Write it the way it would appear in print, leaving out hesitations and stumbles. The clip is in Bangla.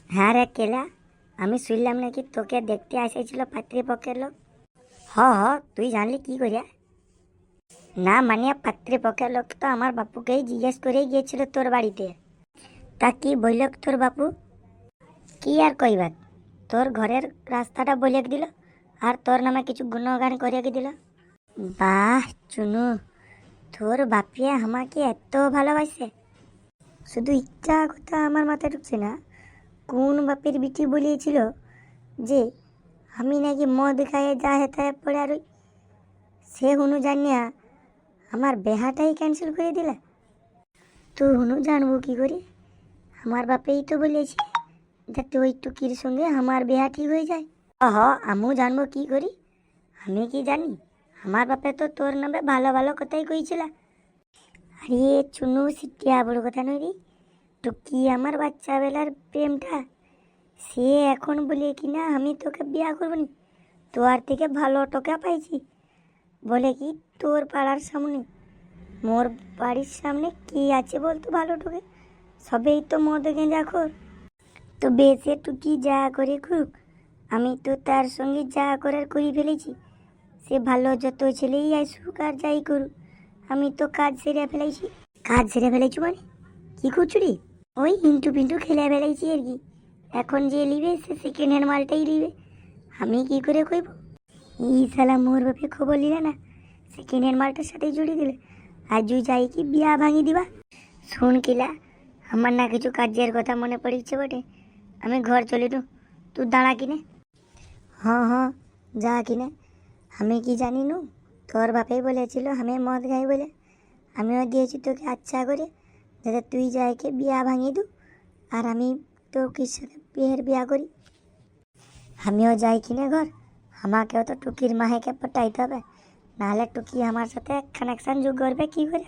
হ্যাঁ রে কেলা, আমি শুনলাম নাকি তোকে দেখতে এসেছিল পাত্রীপক্ষের লোক। তুই জানলি কি করিয়া? না মানে পাত্রীপক্ষের লোক তো আমার বাপুকেই জিজ্ঞেস করেই গিয়েছিল তোর বাড়িতে। তা কি বলল তোর বাপু? কি আর কইবার, তোর ঘরের রাস্তাটা বলে দিল আর তোর নামে কিছু গুণগান করে দিল। বাহ চুনু, তোর বাপিয়া আমাকে এত ভালোবাসে। শুধু ইচ্ছা কথা আমার মাথায় ঢুকছে না, কোন বাপের বিটি বলিয়েছিল যে আমি নাকি মদ খাইয়ে যা হেতায় পড়ে আর সে হুনু জানিয়া আমার বেহাটাই ক্যান্সেল করে দিলা। তো হুনু জানবো কি করে? আমার বাপেই তো বলেছে যাতে ওই টুকির সঙ্গে আমার বেহা ঠিক হয়ে যায়। আমিও জানবো কি করি? আমি কি জানি? আমার বাপে তো তোর নামে ভালো ভালো কথাই কইছিল। আরে চুনু সিটিয়া বড় কথা নয় রে, টুকি আমার বাচ্চা বেলার প্রেমটা, সে এখন বলে কিনা আমি তোকে বিয়া করবো নি, তোর থেকে ভালো টোকা পাইছি বলে কি তোর পাড়ার সামনে, মোর বাড়ির সামনে কি আছে বলতো ভালো টোকে? সবেই তো মদ গেঁজা খোর। তো বেশে টুকি যা করে করুক, আমি তো তার সঙ্গে যা করার করি ফেলেছি। সে ভালো যত ছেলেই আসুক আর যাই করুক, আমি তো কাজ সেরে ফেলেছি। কাজ সেরে ফেলেছি মানে কি করছু রে? ওই ইন্টু পিন্টু খেলে ফেলেছি আর কি। এখন যে নিবে সে সেকেন্ড হ্যান্ড মালটাই নিবে, আমি কি করে কইব? এই শালা মোর বাপে খবর নিলে না, সেকেন্ড হ্যান্ড মালটার সাথেই জড়িয়ে দিলে, আর জুই যাই কি বিয়া ভাঙি দিবা। শোন কিলা, আমার না কিছু কাজের কথা মনে পড়েছে বটে, আমি ঘর চলে দু, তুই দাঁড়া কিনে। হ্যাঁ যা কিনে। আমি কি জানি নু, তোর বাপেই বলেছিল আমি মদ খাই বলে, আমিও দিয়েছি তোকে আচ্ছা করে যাতে তুই যাইকে বিয়া ভাঙিয়ে দু আর আমি টুকির সাথে বিয়া করি। আমিও যাই কিনে ঘর, আমাকেও তো টুকির মাহেকে পটাইতে হবে, নাহলে টুকি আমার সাথে কানেকশন যোগ করবে কি করে?